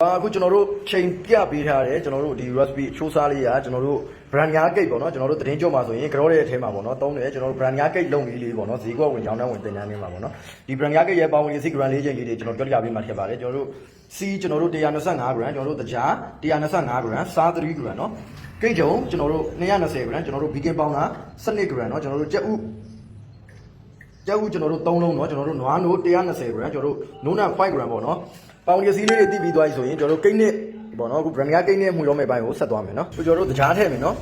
အခုကျွန်တော်တို့ချိန်ပြပေးထားတယ်ကျွန်တော်တို့ဒီ recipe ချိုးစားလေးကကျွန်တော်တို့ brand ညာကိတ်ပေါ့နော်ကျွန်တော်တို့သတင်းကြောမှာဆိုရင်ကြောတဲ့အထဲမှာပေါ့နော်သုံးတယ်ကျွန်တော်တို့ brand ညာကိတ်လုံလေးပေါ့နော်ဈေးကွက်ဝင်ကြောင်းတန်းဝင်တင်တန်းနေမှာပေါ့နော်ဒီ brand ညာကိတ်ရဲ့ပေါင်ဝင်စီ gram လေးချိန်လေးတွေကျွန်တော်ပြောပြပေးမှာထည့်ပါတယ်ကျွန်တော်တို့စီကျွန်တော်တို့125 gram ကျွန်တော်တို့တကြား125 gram စား3 gram နော်ကိတ်ကြုံကျွန်တော်တို့220 gram ကျွန်တော်တို့ vegan ပေါင်က12 gram နော်ကျွန်တော်တို့ကြက်ဥကျွန်တော်တို့3လုံးเนาะကျွန်တော်တို့နွားနို့120 gram ကျွန်တော်တို့နို့နံ5 gram ပေါ့เนาะပေါင်ရစီလေးတွေတိပြီးသွားပြီဆိုရင်ကျွန်တော်တို့ကိတ်နဲ့ပေါ့เนาะအခု brand ကကိတ်နဲ့မှုရောမဲ့ဘိုင်းကိုဆက်သွားမယ်เนาะကျွန်တော်တို့တကြားထည့်မယ်เนาะ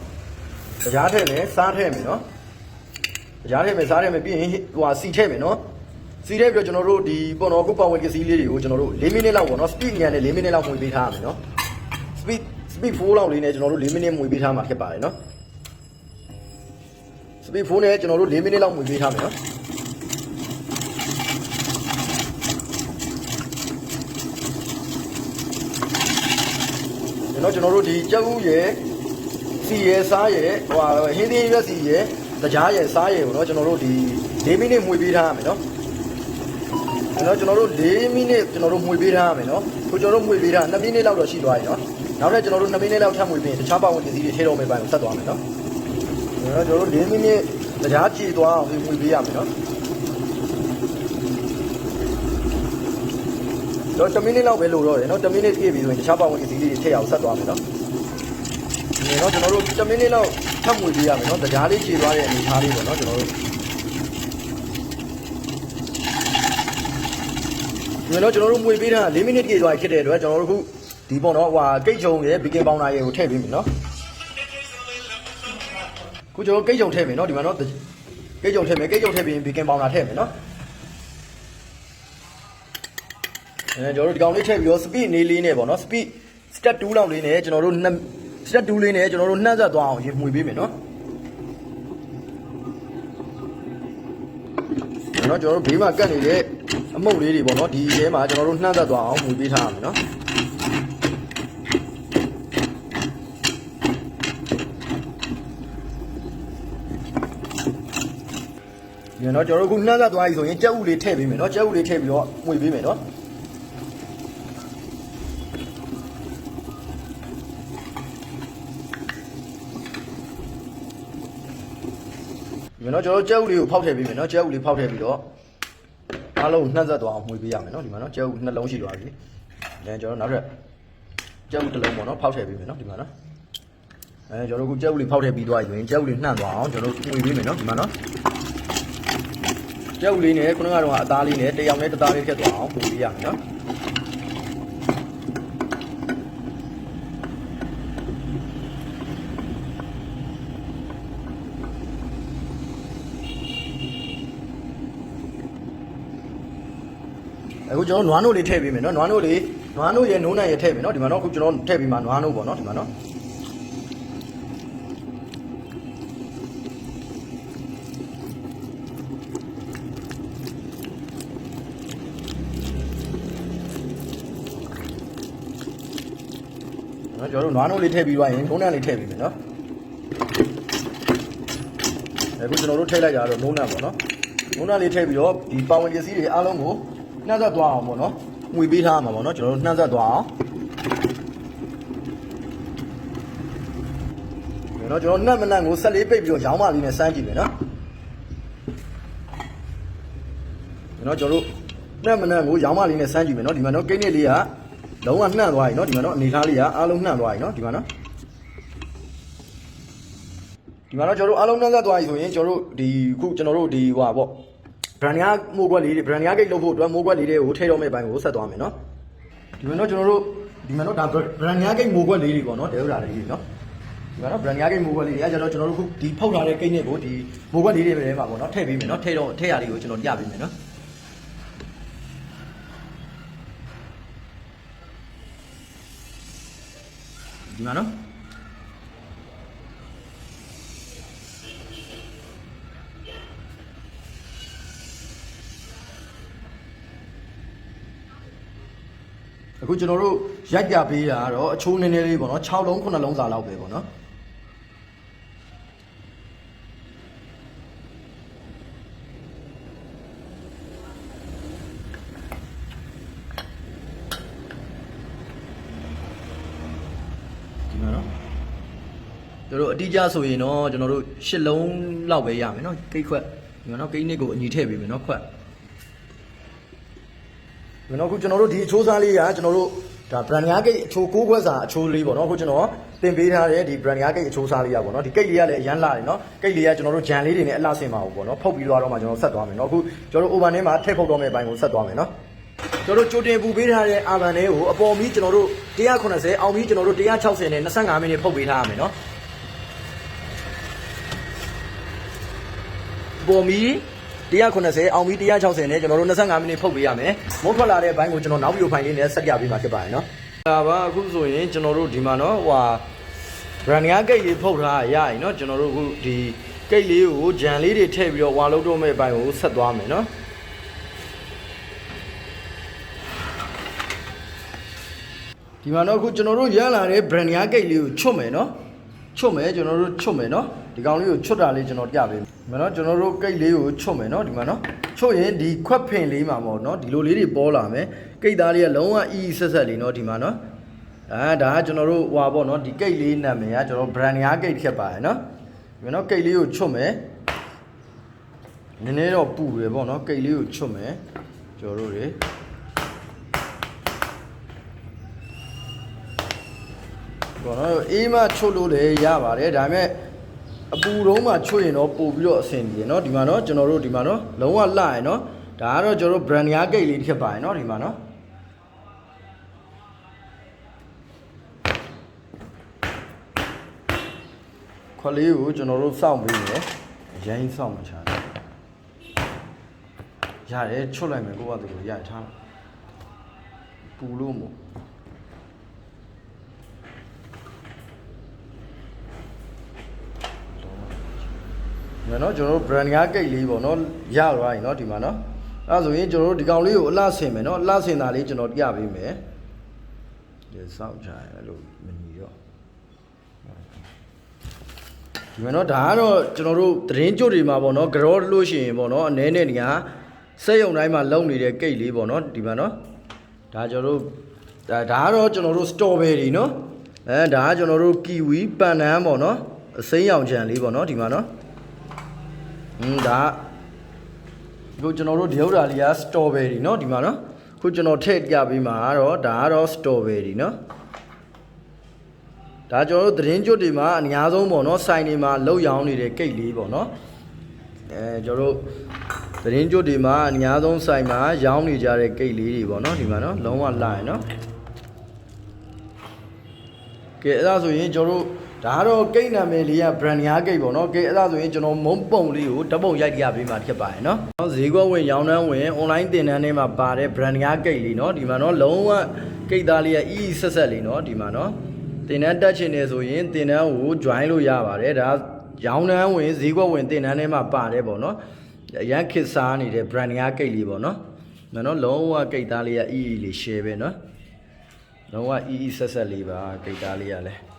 တကြားထည့်မယ်စားထည့်မယ်เนาะတကြားထည့်မယ်စားထည့်မယ်ပြီးရင်ဟိုဟာစီထည့်မယ်เนาะစီထည့်ပြီးတော့ကျွန်တော်တို့ဒီပေါ့เนาะအခုပေါင်ဝင်ကစီလေးတွေကိုကျွန်တော်တို့4မိနစ်လောက်ပေါ့เนาะ speed ညံနဲ့4မိနစ်လောက်မှုပေးထားရမယ်เนาะ speed 4လောက်လေးနဲ့ကျွန်တော်တို့4မိနစ်မှုပေးထားမှာဖြစ်ပါတယ်เนาะ speed 4နဲ့ကျွန်တော်တို့4မိနစ်လောက်မှုပေးထားမယ်เนาะကျွန်တော်တို့ဒီကြက်ဥရယ်စီရယ်စားရယ်ဟိုဟင်းသီးရွက်စီရယ်တကြားရယ်စားရယ်ကိုเนาะကျွန်တော်တို့ဒီ4မိနစ်မှုပေးထားရမယ်เนาะကျွန်တော်တို့4မိနစ်ကျွန်တော်တို့မှုပေးထားရမယ်เนาะကိုကျွန်တော်တို့မှုပေးထား2မိနစ်လောက်တော့ရှိသွားပြီเนาะနောက်ထပ်ကျွန်တော်တို့2မိနစ်လောက်ထပ်မှုပေးရင်တခြားပတ်ဝန်းကျင်စီတွေထဲတော့မယ့်ပိုင်းကိုဆက်သွားမယ်เนาะကျွန်တော်တို့4မိနစ်တကြားကြည့်သွားအောင်မှုပေးရမယ်เนาะတော့10မိနစ်လောက်ပဲလိုတော့တယ်เนาะ10မိနစ်ပြည့်ပြီဆိုရင်တခြားပတ်ဝန်းကျင်စီလေးတွေထည့်အောင်ဆက်သွားမယ်เนาะဒီတော့ကျွန်တော်တို့10မိနစ်လောက်ထပ်မှုပေးရမယ်เนาะတကြားလေးခြေသွားတဲ့အနေထားလေးပေါ့เนาะကျွန်တော်တို့ဒီတော့ကျွန်တော်တို့မှုပေးထား4မိနစ်ပြည့်သွားဖြစ်တဲ့အတွက်ကျွန်တော်တို့ခုဒီပေါ့เนาะဟိုကိတ်ချုံရဲ့ baking powder ရဲ့ကိုထည့်ပေးမယ်เนาะခုကျွန်တော်ကိတ်ချုံထည့်မယ်เนาะဒီမှာเนาะကိတ်ချုံထည့်မယ်ကိတ်ချုံထည့်ပြီးရင် baking powder ထည့်မယ်เนาะကျွန်တော်တို့ဒီကောင်လေးထည့်ပြီးတော့ speed နေလေးနဲ့ပေါ့နော် speed step 2လောက်လေးနဲ့ကျွန်တော်တို့step 2လေးနဲ့ကျွန်တော်တို့နှံ့ဆက်သွားအောင်ရင်မှုပေးမယ်နော်ကျွန်တော်တို့ဘေးမှာကတ်နေတဲ့အမှုတ်လေးတွေပေါ့နော်ဒီထဲမှာကျွန်တော်တို့နှံ့ဆက်သွားအောင်မှုပေးထားရမယ်နော်ကျွန်တော်တို့ခုနှံ့ဆက်သွားပြီဆိုရင်ကြက်ဥလေးထည့်ပေးမယ်နော်ကြက်ဥလေးထည့်ပြီးတော့မှုပေးမယ်နော်ကျွန်တော်ကြက်ဥလေးကိုဖောက်ထည့်ပေးမယ်เนาะကြက်ဥလေးဖောက်ထည့်ပြီးတော့အားလုံးနှံ့ဆက်သွားအောင်မှုပေးရမယ်เนาะဒီမှာเนาะကြက်ဥနှလုံးရှိသွားပြီကျွန်တော်နောက်ထပ်ကြက်ဥတစ်လုံးပေါ့เนาะဖောက်ထည့်ပေးမယ်เนาะဒီမှာเนาะကျွန်တော်အခုကြက်ဥလေးဖောက်ထည့်ပြီးသွားပြီဆိုရင်ကြက်ဥလေးနှံ့သွားအောင်ကျွန်တော်မှုပေးမယ်เนาะဒီမှာเนาะကြက်ဥလေးနဲ့ခုနကတော့အသားလေးနဲ့တယောက်နဲ့တစ်သားလေးထည့်သွားအောင်မှုပေးရမယ်เนาะအခုကျွန်တော်နွားနို့လေးထည့်ပေးမယ်နော်နွားနို့ရဲ့နိုးနိုင်ရထည့်မယ်နော်ဒီမှာတော့အခုကျွန်တော်ထည့်ပြီးမှနွားနို့ပေါ့နော်ဒီမှာနော်ကျွန်တော်နွားနို့လေးထည့်ပြီးသွားရင်နိုးနိုင်လေးထည့်ပေးမယ်နော်အခုကျွန်တော်တို့ထည့်လိုက်ကြတော့နိုးနိုင်ပေါ့နော်နိုးနိုင်လေးထည့်ပြီးတော့ဒီပေါင်ဝင်ပစ္စည်းတွေအားလုံးကိုနှံ့ဆက်သွားအောင်ပေါ့နော်ငွေပေးထားမှာပေါ့နော်ကျွန်တော်တို့နှံ့ဆက်သွားအောင်ကျွန်တော်နှံ့မနှံ့ကို14ပိတ်ပြီးတော့ရောင်းမလေးနဲ့စမ်းကြည့်မယ်နော်ကျွန်တော်နှံ့မနှံ့ကိုရောင်းမလေးနဲ့စမ်းကြည့်မယ်နော်ဒီမှာတော့ကိန်းနစ်လေးကလုံးဝနှံ့သွားပြီနော်ဒီမှာတော့အနေထားလေးကအားလုံးနှံ့သွားပြီနော်ဒီမှာနော်ဒီမှာတော့ကျွန်တော်တို့အားလုံးနှံ့ဆက်သွားပြီဆိုရင်ကျွန်တော်တို့ဒီခုကျွန်တော်တို့ဒီဟိုပါပေါ့brand ညာမိုးကွက်လေးတွေ brand ညာကိတ်လုပ်ဖို့အတွက်မိုးကွက်လေးတွေကိုထည့်တော့မယ့်ဘိုင်းကိုဆက်သွားမယ်နော်ဒီမှာတော့ကျွန်တော်တို့ဒီမှာတော့ဒါ brand ညာကိတ်မိုးကွက်လေးတွေပေါ့နော်တဲဥတာလေးတွေနော်ဒီမှာတော့ brand ညာကိတ်မိုးကွက်လေးတွေအဲကျတော့ကျွန်တော်တို့ခုဒီဖောက်ထားတဲ့ကိတ်နဲ့ကိုဒီမိုးကွက်လေးတွေပဲမှာပေါ့နော်ထည့်ပေးမယ်နော်ထည့်ရလေးကိုကျွန်တော်ပြပေးမယ်နော်ဒီမှာနော်အခုကျွန်တော်တို့ရိုက်ပြပေးတာကတော့အချိုးနည်းနည်းလေးပေါ့နော်6လုံး9လုံးစာလောက်ပဲပေါ့နော် နော်တို့အတိအကျဆိုရင်တော့ကျွန်တော်တို့10လုံးလောက်ပဲရမယ်နော်ကိတ်ခွက်ဒီမှာနော်ကိတ်နစ်ကိုအညီထည့်ပေးမယ်နော်ခွက်ဒီနော်ခုကျွန်တော်တို့ဒီအချိုးစားလေးကကျွန်တော်တို့ဒါ brand 9 gate အချိုး6ခွက်စာအချိုးလေးပေါ့နော်ခုကျွန်တော်တင်ပေးထားတဲ့ဒီ brand 9 gate အချိုးစားလေးရပေါ့နော်ဒီကိတ်လေးကလည်းအရန်လာတယ်နော်ကိတ်လေးကကျွန်တော်တို့ဂျန်လေးတွေနဲ့အလှဆင်ပါဘူးပေါ့နော်ဖုတ်ပြီးသွားတော့မှကျွန်တော်ဆက်သွားမယ်နော်အခုကျွန်တော်တို့ oven ထဲမှာထည့်ဖုတ်တော့မယ့်ဘိုင်းကိုဆက်သွားမယ်နော်ကျွန်တော်တို့ကြိုတင်ပူပေးထားတဲ့အာဗန်လေးကိုအပေါ်မီးကျွန်တော်တို့190အောက်မီးကျွန်တော်တို့160နဲ့25မိနစ်ဖုတ်ပေးထားရမယ်နော်ပေါ်မီ190အောက်မီး160နဲ့ကျွန်တော်တို့25မိနစ်ဖုတ်ပေးရမယ်မုတ်ထွက်လာတဲ့ဘိုင်းကိုကျွန်တော်နောက်ဗီဒီယိုဖိုင်လေးနဲ့ဆက်ပြပေးမှာဖြစ်ပါတယ်နော်ဒါပါအခုဆိုရင်ကျွန်တော်တို့ဒီမှာနော်ဟို brand 9 gate လေးဖုတ်ထားရရင်နော်ကျွန်တော်တို့အခုဒီ gate လေးကိုဂျန်လေးတွေထည့်ပြီးတော့ဝါလုံးတော့မဲ့ဘိုင်းကိုဆက်သွားမယ်နော်ဒီမှာတော့အခုကျွန်တော်တို့ရလာတဲ့ brand 9 gate လေးကိုချွတ်မယ်နော်ချွတ်မယ်ကျွန်တော်တို့ချွတ်မယ်နော်ဒီကောင်လေးကိုချွတ်တာလေးကျွန်တော်ပြပေးမယ်နော်ကျွန်တော်တို့ gate လေးကိုချွတ်မယ်နော်ဒီမှာနော်ချွတ်ရင်ဒီခွက်ဖင်လေးမှာပေါ့နော်ဒီလိုလေးတွေပေါ်လာမယ်ကိတ်သားလေးကလုံးဝအီဆက်ဆက်လေးနော်ဒီမှာနော်ဒါကကျွန်တော်တို့ဟွာပေါ့နော်ဒီ gate လေးနာမည်ကကျွန်တော် brand 9 gate ဖြစ်ပါတယ်နော်ဒီမှာနော် gate လေးကိုချွတ်မယ်နည်းနည်းတော့ပူတယ်ပေါ့နော် gate လေးကိုချွတ်မယ်ကျွန်တော်တို့တွေပေါ့နော်အေးမှချွတ်လို့လည်းရပါတယ်ဒါပေမဲ့အပူတုံးမှချွတ်ရင်တော့ပို့ပြီးတော့အဆင်ပြေเนาะဒီမှာเนาะကျွန်တော်တို့ဒီမှာเนาะလုံးဝလှရယ်เนาะဒါကတော့ကျွန်တော်တို့ brand 9 gate လေးဖြစ်ပါတယ်เนาะဒီမှာเนาะခွက်လေးကိုကျွန်တော်တို့စောင့်ပေးမယ်အရင်စောင့်မှချာရတယ်ချွတ်လိုက်မယ်ကိုကတူရထားပူလို့မို့နော်ကျွန်တော်တို့ brand 9 gate လေးပေါ့နော်ရသွားပြီเนาะဒီမှာเนาะအဲ့ဆိုရင်ကျွန်တော်တို့ဒီကောင်လေးကိုအလှဆင်မယ်เนาะအလှဆင်တာလေးကျွန်တော်ပြပေးမယ်ဒီစောင့်ကြရအဲ့လိုမညီတော့ဒီမှာเนาะဒါကတော့ကျွန်တော်တို့သတင်းကြွတွေမှာပေါ့เนาะကြောလို့ရှိရင်ပေါ့เนาะအနည်းနဲ့နေရာစက်ရုံတိုင်းမှာလုံနေတဲ့ gate လေးပေါ့เนาะဒီမှာเนาะဒါကျွန်တော်တို့ဒါကတော့ကျွန်တော်တို့ strawberry เนาะဒါကကျွန်တော်တို့ kiwi ပန်နန်းပေါ့เนาะအစိမ်းရောင်ချံလေးပေါ့เนาะဒီမှာเนาะဒါခုကျွန်တော်တို့ဒီဥဒ္ဒါလေးက strawberry เนาะဒီမှာเนาะခုကျွန်တော်ထည့်ပြပေးမှာကတော့ဒါကတော့ strawberry เนาะဒါကျွန်တော်တို့သတင်းကြွတွေမှာအများဆုံးပေါ့เนาะဆိုင်တွေမှာလောက်ရောင်းနေတဲ့ gate လေးပေါ့เนาะကျွန်တော်တို့သတင်းကြွတွေမှာအများဆုံးဆိုင်မှာရောင်းနေကြတဲ့ gate လေးတွေပေါ့เนาะဒီမှာเนาะလုံးဝလာရယ်เนาะကဲအဲ့ဒါဆိုရင်ကျွန်တော်တို့ဒါကတော့ကိတ်နာမည်လေးက brand 9 gate ပေါ့နော်ကဲအဲ့ဒါဆိုရင်ကျွန်တော်မုံပုံလေးကိုဓပုံရိုက်ပြပေးမှာဖြစ်ပါတယ်နော်ဈေးကွက်ဝင်ရောင်းနှန်းဝင် online တင်တန်းထဲမှာပါတဲ့ brand 9 gate လေးနော်ဒီမှာနော်လုံးဝကိတ်သားလေးကအီးဆက်ဆက်လေးနော်ဒီမှာနော်တင်တန်းတက်ချင်တယ်ဆိုရင်တင်တန်းကို join လို့ရပါတယ်ဒါရောင်းနှန်းဝင်ဈေးကွက်ဝင်တင်တန်းထဲမှာပါတယ်ပေါ့နော်အရန်ခစ်စားနေတဲ့ brand 9 gate လေးပေါ့နော်နော်လုံးဝကိတ်သားလေးကအီးလေး share ပဲနော်လုံးဝအီးဆက်ဆက်လေးပါကိတ်သားလေးကလည်း